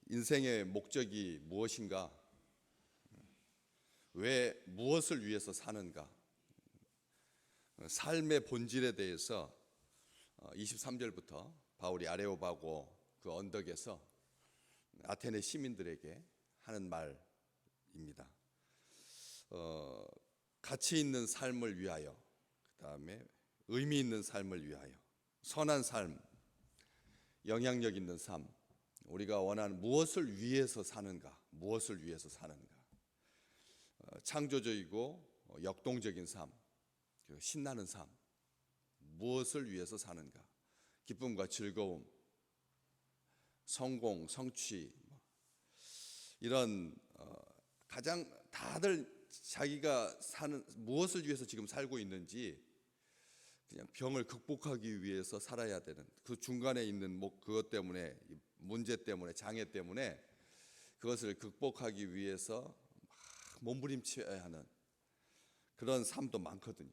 인생의 목적이 무엇인가? 왜 무엇을 위해서 사는가? 삶의 본질에 대해서 23절부터 바울이 아레오바고 그 언덕에서 아테네 시민들에게 하는 말입니다. 가치 있는 삶을 위하여, 그 다음에 의미 있는 삶을 위하여, 선한 삶, 영향력 있는 삶, 우리가 원하는 무엇을 위해서 사는가? 무엇을 위해서 사는가? 창조적이고 역동적인 삶, 신나는 삶, 무엇을 위해서 사는가? 기쁨과 즐거움, 성공, 성취, 이런 가장 다들 자기가 사는 무엇을 위해서 지금 살고 있는지 그냥 병을 극복하기 위해서 살아야 되는 그 중간에 있는 그것 때문에 문제 때문에 장애 때문에 그것을 극복하기 위해서 막 몸부림쳐야 하는 그런 삶도 많거든요.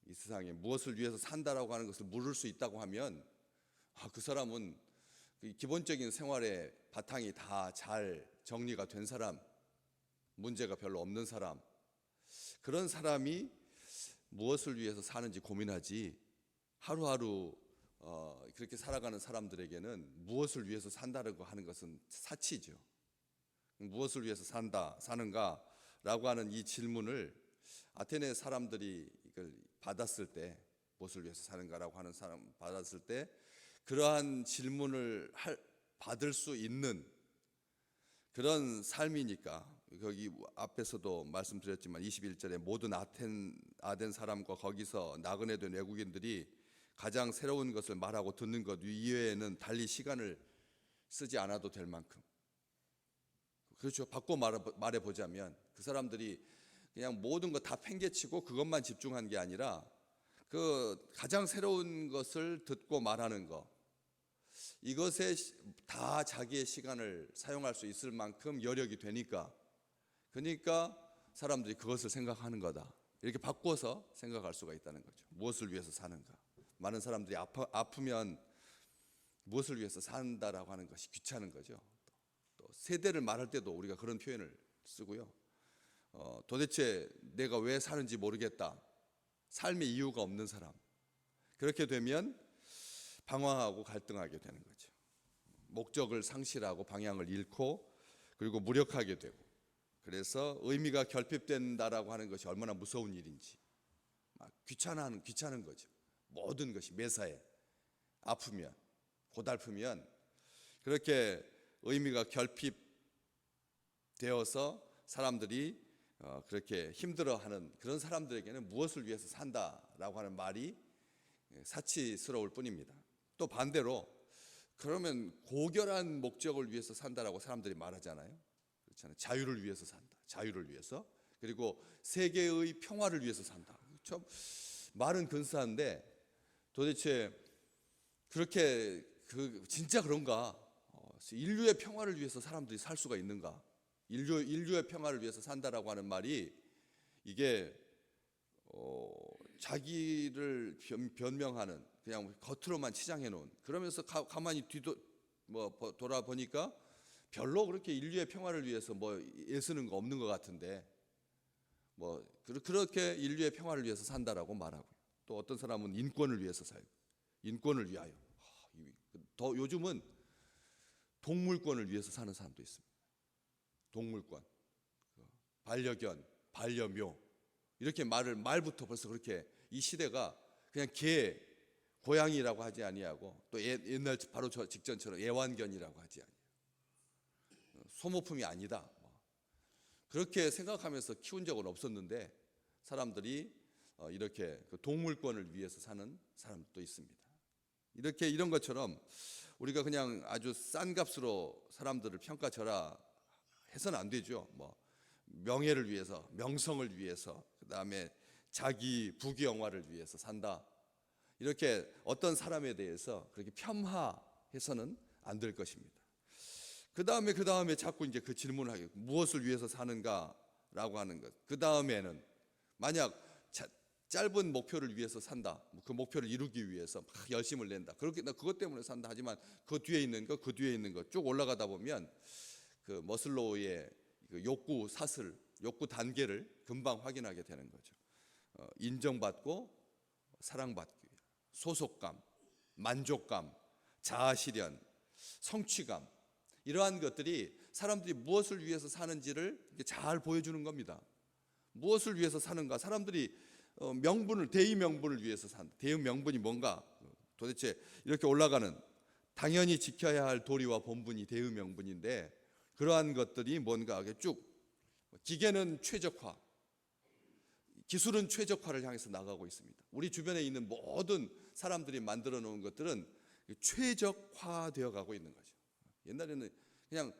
이 세상에 무엇을 위해서 산다라고 하는 것을 물을 수 있다고 하면 그 사람은 기본적인 생활의 바탕이 다 잘 정리가 된 사람, 문제가 별로 없는 사람, 그런 사람이 무엇을 위해서 사는지 고민하지 하루하루 그렇게 살아가는 사람들에게는 무엇을 위해서 산다고 하는 것은 사치죠. 무엇을 위해서 사는가라고 하는 이 질문을 아테네 사람들이 이걸 받았을 때, 무엇을 위해서 사는가라고 하는 사람 받았을 때 그러한 질문을 받을 수 있는 그런 삶이니까, 거기 앞에서도 말씀드렸지만 21절에 모든 아덴 사람과 거기서 나그네 된 외국인들이 가장 새로운 것을 말하고 듣는 것 이외에는 달리 시간을 쓰지 않아도 될 만큼, 그렇죠. 바꿔 말해보자면 그 사람들이 그냥 모든 거 다 팽개치고 그것만 집중한 게 아니라 그 가장 새로운 것을 듣고 말하는 것, 이것에 다 자기의 시간을 사용할 수 있을 만큼 여력이 되니까, 그러니까 사람들이 그것을 생각하는 거다, 이렇게 바꿔서 생각할 수가 있다는 거죠. 무엇을 위해서 사는가? 많은 사람들이 아프면 무엇을 위해서 산다라고 하는 것이 귀찮은 거죠. 또 세대를 말할 때도 우리가 그런 표현을 쓰고요. 도대체 내가 왜 사는지 모르겠다, 삶의 이유가 없는 사람, 그렇게 되면 방황하고 갈등하게 되는 거죠. 목적을 상실하고 방향을 잃고 그리고 무력하게 되고, 그래서 의미가 결핍된다라고 하는 것이 얼마나 무서운 일인지 막 귀찮은 거죠. 모든 것이 매사에 아프면 고달프면 그렇게 의미가 결핍되어서 사람들이 그렇게 힘들어하는 그런 사람들에게는 무엇을 위해서 산다라고 하는 말이 사치스러울 뿐입니다. 또 반대로 그러면 고결한 목적을 위해서 산다라고 사람들이 말하잖아요. 그렇잖아요. 자유를 위해서 산다. 자유를 위해서. 그리고 세계의 평화를 위해서 산다. 참 말은 근사한데 도대체 그렇게 진짜 그런가? 인류의 평화를 위해서 사람들이 살 수가 있는가? 인류의 평화를 위해서 산다라고 하는 말이 이게 자기를 변명하는, 그냥 겉으로만 치장해 놓은, 그러면서 가만히 돌아보니까 별로 그렇게 인류의 평화를 위해서 애쓰는 거 없는 것 같은데 그렇게 인류의 평화를 위해서 산다라고 말하고, 또 어떤 사람은 인권을 위해서 살고, 인권을 위하여, 더 요즘은 동물권을 위해서 사는 사람도 있습니다. 동물권, 반려견, 반려묘, 이렇게 말부터 벌써 그렇게 이 시대가 그냥 개, 고양이라고 하지 아니하고, 또 옛날 바로 저 직전처럼 애완견이라고 하지 아니하고, 소모품이 아니다, 그렇게 생각하면서 키운 적은 없었는데 사람들이 이렇게 동물권을 위해서 사는 사람도 있습니다. 이런 것처럼 우리가 그냥 아주 싼 값으로 사람들을 평가절하해서는 안 되죠. 명예를 위해서, 명성을 위해서, 그다음에 자기 부귀영화를 위해서 산다, 이렇게 어떤 사람에 대해서 그렇게 폄하해서는 안 될 것입니다. 그 다음에 자꾸 이제 그 질문을 하게, 무엇을 위해서 사는가라고 하는 것. 그 다음에는 만약 짧은 목표를 위해서 산다, 그 목표를 이루기 위해서 막 열심을 낸다, 그렇게 나 그것 때문에 산다 하지만 그 뒤에 있는 것 쭉 올라가다 보면 그 머슬로우의 그 욕구 사슬, 욕구 단계를 금방 확인하게 되는 거죠. 인정받고 사랑받기 위해 소속감, 만족감, 자아실현, 성취감, 이러한 것들이 사람들이 무엇을 위해서 사는지를 잘 보여주는 겁니다. 무엇을 위해서 사는가? 사람들이 명분을, 대의 명분을 위해서 산다. 대의 명분이 뭔가? 도대체 이렇게 올라가는, 당연히 지켜야 할 도리와 본분이 대의 명분인데, 그러한 것들이 뭔가 쭉, 기계는 최적화, 기술은 최적화를 향해서 나가고 있습니다. 우리 주변에 있는 모든 사람들이 만들어 놓은 것들은 최적화되어 가고 있는 거죠. 옛날에는 그냥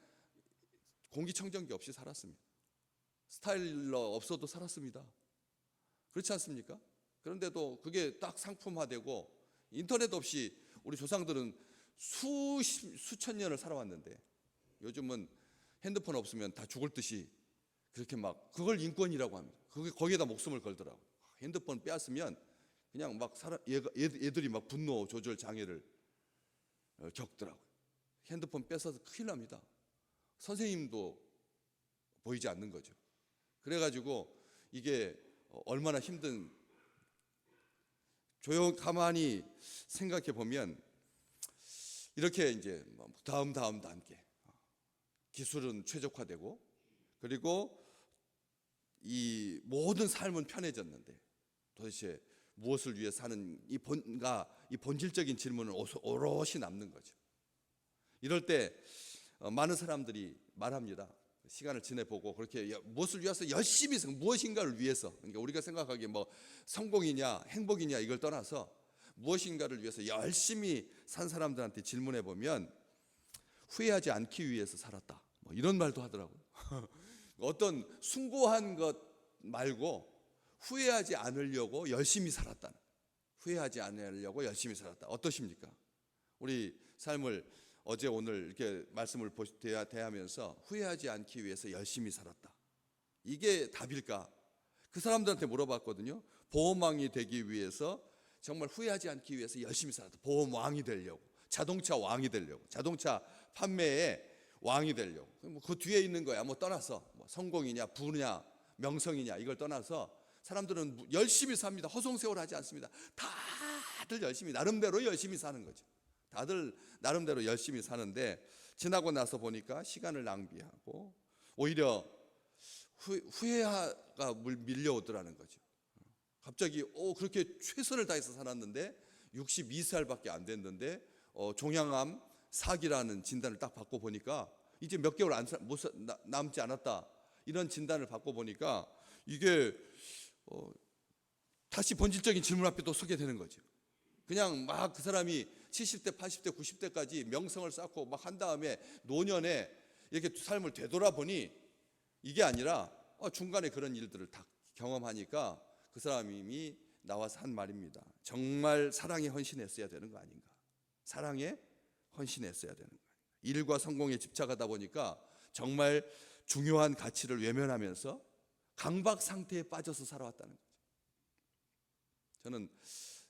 공기청정기 없이 살았습니다. 스타일러 없어도 살았습니다. 그렇지 않습니까? 그런데도 그게 딱 상품화되고, 인터넷 없이 우리 조상들은 수천 년을 살아왔는데, 요즘은 핸드폰 없으면 다 죽을 듯이 그렇게 막, 그걸 인권이라고 합니다. 거기에다 목숨을 걸더라고요. 핸드폰 빼앗으면 그냥 막 얘들이 막 분노 조절 장애를 겪더라고요. 핸드폰 뺏어서 큰일 납니다. 선생님도 보이지 않는 거죠. 그래가지고 이게 얼마나 힘든, 가만히 생각해 보면 이렇게 이제 다음 단계, 기술은 최적화되고, 그리고 이 모든 삶은 편해졌는데 도대체 무엇을 위해 사는 이 본질적인 질문은 오롯이 남는 거죠. 이럴 때 많은 사람들이 말합니다. 시간을 지내보고 그렇게 무엇을 위해서 열심히, 무엇인가를 위해서, 그러니까 우리가 생각하기에 뭐 성공이냐 행복이냐 이걸 떠나서 무엇인가를 위해서 열심히 산 사람들한테 질문해 보면 후회하지 않기 위해서 살았다, 뭐 이런 말도 하더라고요. 어떤 숭고한 것 말고 후회하지 않으려고 열심히 살았다. 후회하지 않으려고 열심히 살았다. 어떠십니까? 우리 삶을 어제 오늘 이렇게 말씀을 대하면서 후회하지 않기 위해서 열심히 살았다, 이게 답일까? 그 사람들한테 물어봤거든요. 보험왕이 되기 위해서 정말 후회하지 않기 위해서 열심히 살았다. 보험왕이 되려고, 자동차 왕이 되려고, 자동차 판매의 왕이 되려고. 그 뒤에 있는 거야 뭐 떠나서, 뭐 성공이냐 부냐 명성이냐 이걸 떠나서 사람들은 열심히 삽니다. 허송세월하지 않습니다. 다들 열심히, 나름대로 열심히 사는 거죠. 다들 나름대로 열심히 사는데, 지나고 나서 보니까 시간을 낭비하고 오히려 후회가 밀려오더라는 거죠. 갑자기 그렇게 최선을 다해서 살았는데 62살밖에 안 됐는데 종양암 4기라는 진단을 딱 받고 보니까 이제 몇 개월 남지 않았다, 이런 진단을 받고 보니까 이게 다시 본질적인 질문 앞에 또 서게 되는 거죠. 그냥 막 그 사람이 70대, 80대, 90대까지 명성을 쌓고 막 한 다음에 노년에 이렇게 삶을 되돌아보니 이게 아니라 중간에 그런 일들을 다 경험하니까 그 사람이 나와서 한 말입니다. 정말 사랑에 헌신했어야 되는 거 아닌가? 사랑에 헌신했어야 되는 거 아닌가? 일과 성공에 집착하다 보니까 정말 중요한 가치를 외면하면서 강박 상태에 빠져서 살아왔다는 거죠. 저는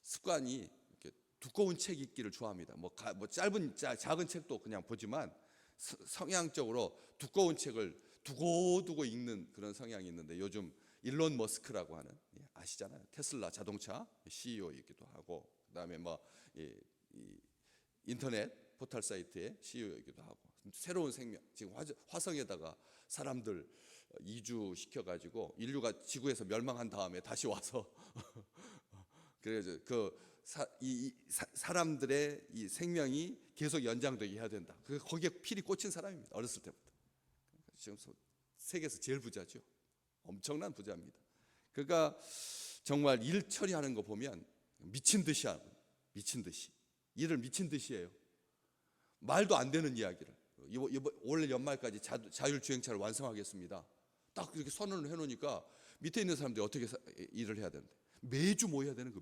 습관이 이렇게 두꺼운 책 읽기를 좋아합니다. 뭐 짧은 작은 책도 그냥 보지만 성향적으로 두꺼운 책을 두고두고 읽는 그런 성향이 있는데, 요즘 일론 머스크라고 하는, 아시잖아요. 테슬라 자동차 CEO이기도 하고, 그다음에 뭐 인터넷 포털 사이트의 CEO이기도 하고, 새로운 생명, 지금 화성에다가 사람들 이주시켜가지고 인류가 지구에서 멸망한 다음에 다시 와서 그래서 사람들의 이 생명이 계속 연장되게 해야 된다. 거기에 필이 꽂힌 사람입니다. 어렸을 때부터. 지금 세계에서 제일 부자죠. 엄청난 부자입니다. 그가 정말 일 처리하는 거 보면 미친 듯이 하고, 미친 듯이 일을 미친 듯이 해요. 말도 안 되는 이야기를 올 연말까지 자율주행차를 완성하겠습니다, 딱 이렇게 선언을 해놓으니까 밑에 있는 사람들이 어떻게 일을 해야 되는데, 매주 모여야 되는 거,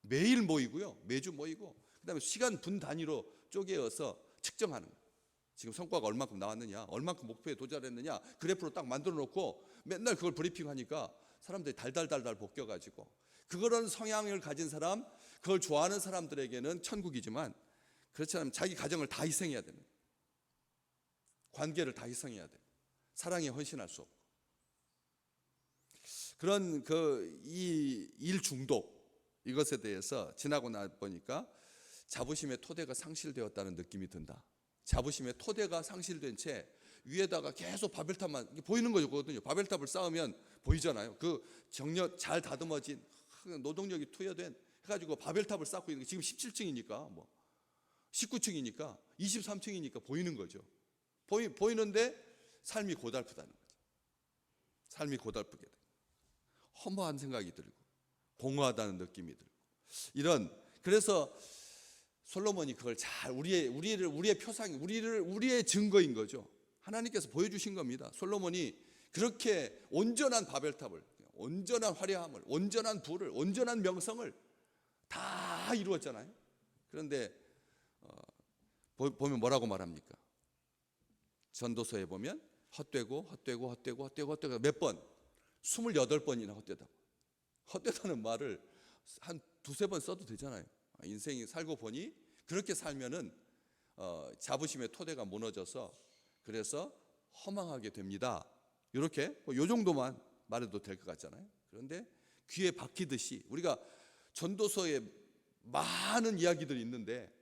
매일 모이고요, 매주 모이고, 그다음에 시간 분 단위로 쪼개어서 측정하는 거예요. 지금 성과가 얼만큼 나왔느냐, 얼만큼 목표에 도달했느냐, 그래프로 딱 만들어 놓고 맨날 그걸 브리핑하니까 사람들이 달달달달 볶여가지고, 그런 성향을 가진 사람, 그걸 좋아하는 사람들에게는 천국이지만, 그렇지 않으면 자기 가정을 다 희생해야 되는 거예요. 관계를 다 희생해야 돼. 사랑에 헌신할 수 없고. 그런 이 일 중독 이것에 대해서 지나고 나 보니까 자부심의 토대가 상실되었다는 느낌이 든다. 자부심의 토대가 상실된 채 위에다가 계속 바벨탑만 보이는 거거든요. 바벨탑을 쌓으면 보이잖아요. 그 정력 잘 다듬어진 노동력이 투여된 해가지고 바벨탑을 쌓고 있는 게 지금 17층이니까 뭐 19층이니까 23층이니까 보이는 거죠. 보이는데 삶이 고달프다는 거죠. 삶이 고달프게 돼. 허무한 생각이 들고 공허하다는 느낌이 들고 그래서 솔로몬이 그걸 잘 우리의 표상, 우리의 증거인 거죠. 하나님께서 보여주신 겁니다. 솔로몬이 그렇게 온전한 바벨탑을, 온전한 화려함을, 온전한 부를, 온전한 명성을 다 이루었잖아요. 그런데 보면 뭐라고 말합니까? 전도서에 보면 헛되고 몇 번? 28번이나 헛되다. 헛되다는 말을 한 두세 번 써도 되잖아요. 인생이 살고 보니 그렇게 살면은 자부심의 토대가 무너져서 그래서 허망하게 됩니다. 이렇게 요 정도만 말해도 될 것 같잖아요. 그런데 귀에 박히듯이 우리가 전도서에 많은 이야기들이 있는데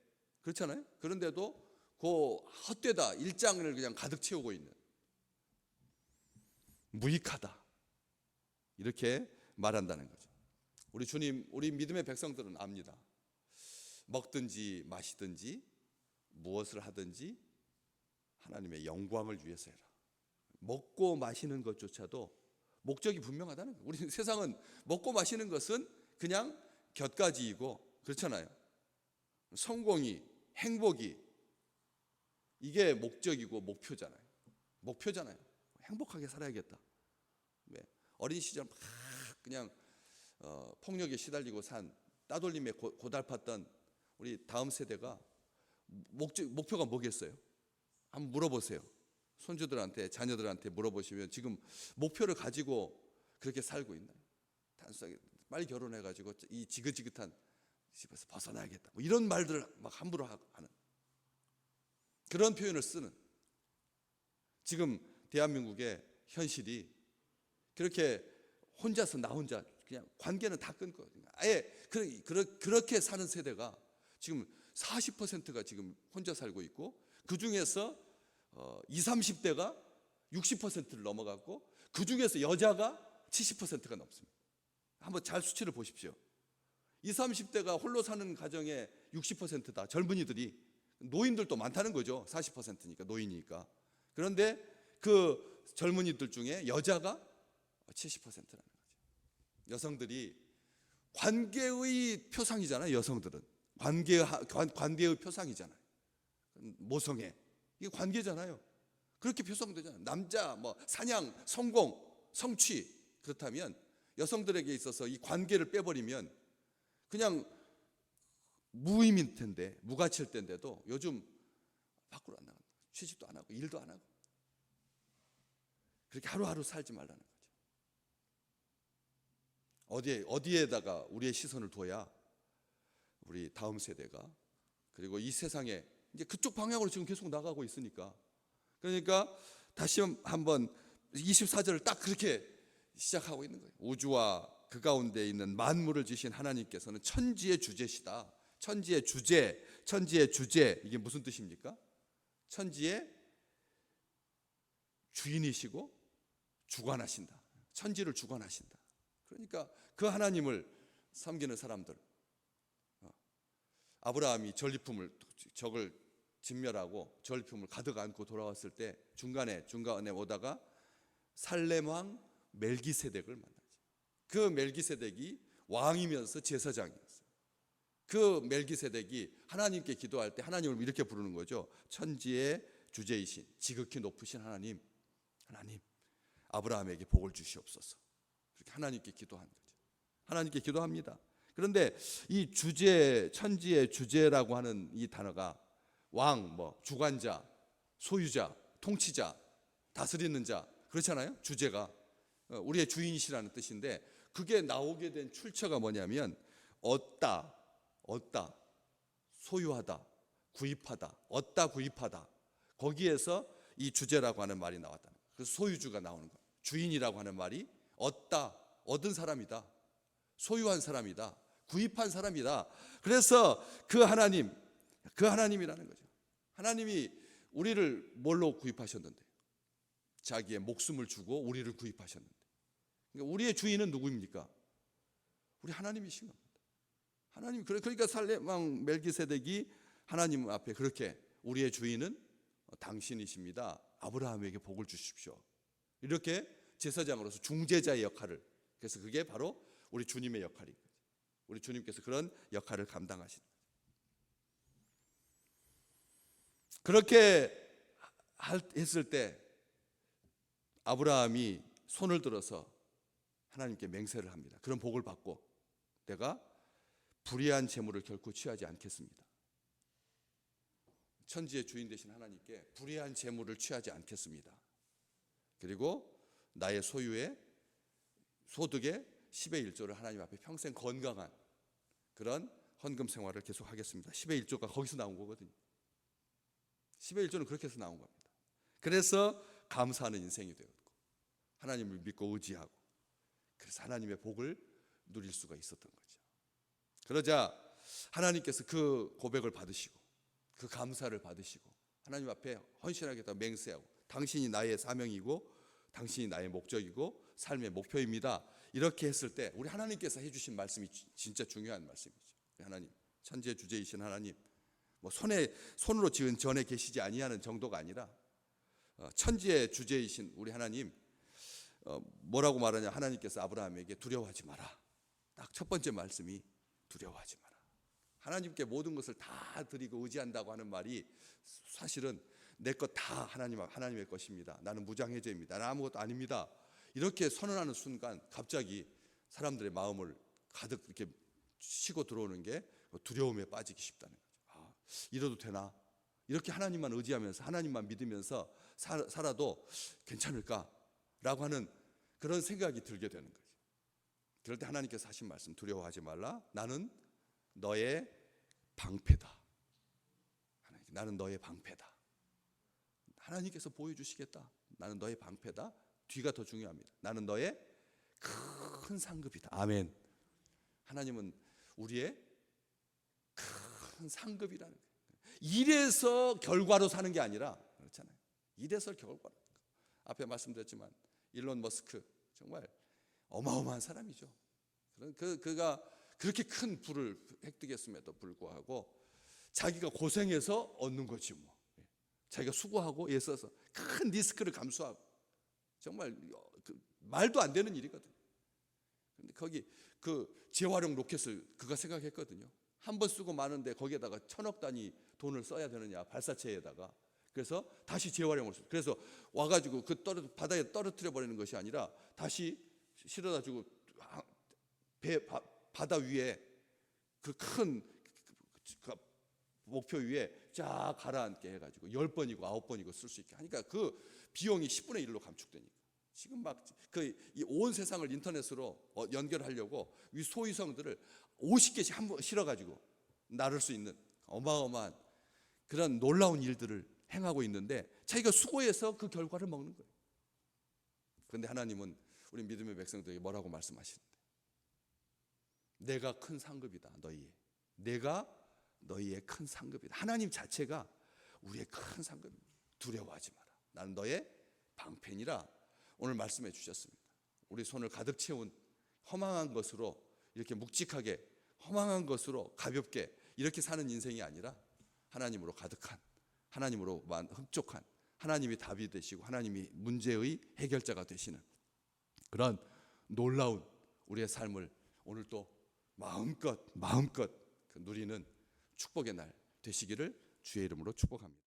그렇잖아요. 그런데도 그 헛되다 1장을 그냥 가득 채우고 있는 무익하다 이렇게 말한다는 거죠. 우리 주님, 우리 믿음의 백성들은 압니다. 먹든지 마시든지 무엇을 하든지 하나님의 영광을 위해서 해라. 먹고 마시는 것조차도 목적이 분명하다는 거예요. 우리 세상은 먹고 마시는 것은 그냥 곁가지이고 그렇잖아요. 성공이, 행복이 이게 목적이고 목표잖아요. 행복하게 살아야겠다. 어린 시절 막 그냥 폭력에 시달리고 산 따돌림에 고달팠던 우리 다음 세대가 목표가 뭐겠어요? 한번 물어보세요. 손주들한테, 자녀들한테 물어보시면 지금 목표를 가지고 그렇게 살고 있나요? 단순하게 빨리 결혼해가지고 이 지긋지긋한 집에서 벗어나야겠다. 뭐 이런 말들을 막 함부로 하는 그런 표현을 쓰는 지금 대한민국의 현실이 그렇게 혼자서 나 혼자 그냥 관계는 다 끊고 아예 그렇게 사는 세대가 지금 40%가 지금 혼자 살고 있고 그 중에서 20, 30대가 60%를 넘어갔고 그 중에서 여자가 70%가 넘습니다. 한번 잘 수치를 보십시오. 20, 30대가 홀로 사는 가정의 60%다. 젊은이들이 노인들도 많다는 거죠. 40%니까 노인이니까. 그런데 그 젊은이들 중에 여자가 70%라는 거죠. 여성들이 관계의 표상이잖아요. 여성들은 관계의 표상이잖아요. 모성애 이게 관계잖아요. 그렇게 표성되잖아요. 남자 뭐 사냥, 성공, 성취 그렇다면 여성들에게 있어서 이 관계를 빼버리면 그냥 무의미일 텐데 무가치일 텐데도 요즘 밖으로 안 나간다. 취직도 안 하고 일도 안 하고 그렇게 하루하루 살지 말라는 거죠. 어디에다가 우리의 시선을 둬야 우리 다음 세대가 그리고 이 세상에 이제 그쪽 방향으로 지금 계속 나가고 있으니까 그러니까 다시 한번 24절을 딱 그렇게 시작하고 있는 거예요. 우주와 그 가운데 있는 만물을 지신 하나님께서는 천지의 주제시다. 천지의 주제 이게 무슨 뜻입니까? 천지의 주인이시고 주관하신다. 천지를 주관하신다. 그러니까 그 하나님을 섬기는 사람들 아브라함이 적을 진멸하고 전리품을 가득 안고 돌아왔을 때 중간에 오다가 살렘 왕 멜기세덱을 만나죠. 그 멜기세덱이 왕이면서 제사장이었어요. 그 멜기세덱이 하나님께 기도할 때 하나님을 이렇게 부르는 거죠. 천지의 주제이신 지극히 높으신 하나님 아브라함에게 복을 주시옵소서. 그렇게 하나님께 기도한 거죠. 하나님께 기도합니다. 그런데 이 주제, 천지의 주제라고 하는 이 단어가 왕, 주관자, 소유자, 통치자, 다스리는 자 그렇잖아요. 주제가 우리의 주인이시라는 뜻인데 그게 나오게 된 출처가 뭐냐면 얻다, 소유하다, 구입하다, 얻다, 구입하다. 거기에서 이 주제라고 하는 말이 나왔다는 거예요. 그래서 소유주가 나오는 거예요. 주인이라고 하는 말이 얻다, 얻은 사람이다, 소유한 사람이다, 구입한 사람이다. 그래서 그 하나님이라는 거죠. 하나님이 우리를 뭘로 구입하셨는데? 자기의 목숨을 주고 우리를 구입하셨는데, 그러니까 우리의 주인은 누구입니까? 우리 하나님이신 겁니다. 하나님, 그러니까 살렘 왕 멜기세덱이 하나님 앞에 그렇게 우리의 주인은 당신이십니다, 아브라함에게 복을 주십시오, 이렇게 제사장으로서 중재자의 역할을, 그래서 그게 바로 우리 주님의 역할이에요. 우리 주님께서 그런 역할을 감당하시는 거예요. 그렇게 했을 때 아브라함이 손을 들어서 하나님께 맹세를 합니다. 그런 복을 받고 내가 불의한 재물을 결코 취하지 않겠습니다. 천지의 주인 되신 하나님께 불의한 재물을 취하지 않겠습니다. 그리고 나의 소유의 소득의 10의 1조를 하나님 앞에 평생 건강한 그런 헌금 생활을 계속하겠습니다. 10의 1조가 거기서 나온 거거든요. 10의 1조는 그렇게 해서 나온 겁니다. 그래서 감사하는 인생이 되었고 하나님을 믿고 의지하고, 그래서 하나님의 복을 누릴 수가 있었던 거죠. 그러자 하나님께서 그 고백을 받으시고 그 감사를 받으시고 하나님 앞에 헌신하게 다 맹세하고, 당신이 나의 사명이고 당신이 나의 목적이고 삶의 목표입니다, 이렇게 했을 때 우리 하나님께서 해주신 말씀이 진짜 중요한 말씀이죠. 하나님, 천지의 주제이신 하나님, 뭐 손으로 지은 전에 계시지 아니하는 정도가 아니라 천지의 주제이신 우리 하나님, 뭐라고 말하냐? 하나님께서 아브라함에게 두려워하지 마라. 딱 첫 번째 말씀이 두려워하지 마라. 하나님께 모든 것을 다 드리고 의지한다고 하는 말이 사실은 내 것 다 하나님의 것입니다, 나는 무장해제입니다, 나는 아무것도 아닙니다, 이렇게 선언하는 순간 갑자기 사람들의 마음을 가득 이렇게 치고 들어오는 게 두려움에 빠지기 쉽다는 거죠. 이러도 되나? 이렇게 하나님만 의지하면서 하나님만 믿으면서 살아도 괜찮을까라고 하는 그런 생각이 들게 되는 거죠. 그럴 때 하나님께서 하신 말씀, 두려워하지 말라. 나는 너의 방패다. 나는 너의 방패다. 하나님께서 보여주시겠다. 나는 너의 방패다. 뒤가 더 중요합니다. 나는 너의 큰 상급이다. 아멘. 하나님은 우리의 큰 상급이라는 거예요. 일에서 결과로 사는 게 아니라, 그렇잖아요. 일에서 결과로. 앞에 말씀드렸지만 일론 머스크 정말 어마어마한 사람이죠. 그가 그렇게 큰 부를 획득했음에도 불구하고 자기가 고생해서 얻는 거지 뭐. 자기가 수고하고 애써서 큰 리스크를 감수하고 정말 말도 안 되는 일이거든요. 그런데 거기 그 재활용 로켓을 그가 생각했거든요. 한 번 쓰고 마는데 거기에다가 1000억 단위 돈을 써야 되느냐, 발사체에다가. 그래서 다시 재활용을 써요. 그래서 와가지고 그 바다에 떨어뜨려 버리는 것이 아니라 다시 실어다주고 바다 위에 그 큰 목표 위에 쫙 가라앉게 해가지고 10번이고 9번이고 쓸 수 있게 하니까 그 비용이 10분의 1로 감축되니까 지금 막 이 온 세상을 인터넷으로 연결하려고 이 소위성들을 50개씩 한 번 실어가지고 나를 수 있는 어마어마한 그런 놀라운 일들을 행하고 있는데 자기가 수고해서 그 결과를 먹는 거예요. 그런데 하나님은 우리 믿음의 백성들에게 뭐라고 말씀하시는데, 내가 큰 상급이다. 내가 너희의 큰 상급이다. 하나님 자체가 우리의 큰 상급입니다. 두려워하지 마라. 나는 너의 방패니라 오늘 말씀해 주셨습니다. 우리 손을 가득 채운 허망한 것으로 이렇게 묵직하게, 허망한 것으로 가볍게 이렇게 사는 인생이 아니라 하나님으로 가득한, 하나님으로만 흡족한, 하나님이 답이 되시고 하나님이 문제의 해결자가 되시는 그런 놀라운 우리의 삶을 오늘 또 마음껏 누리는 축복의 날 되시기를 주의 이름으로 축복합니다.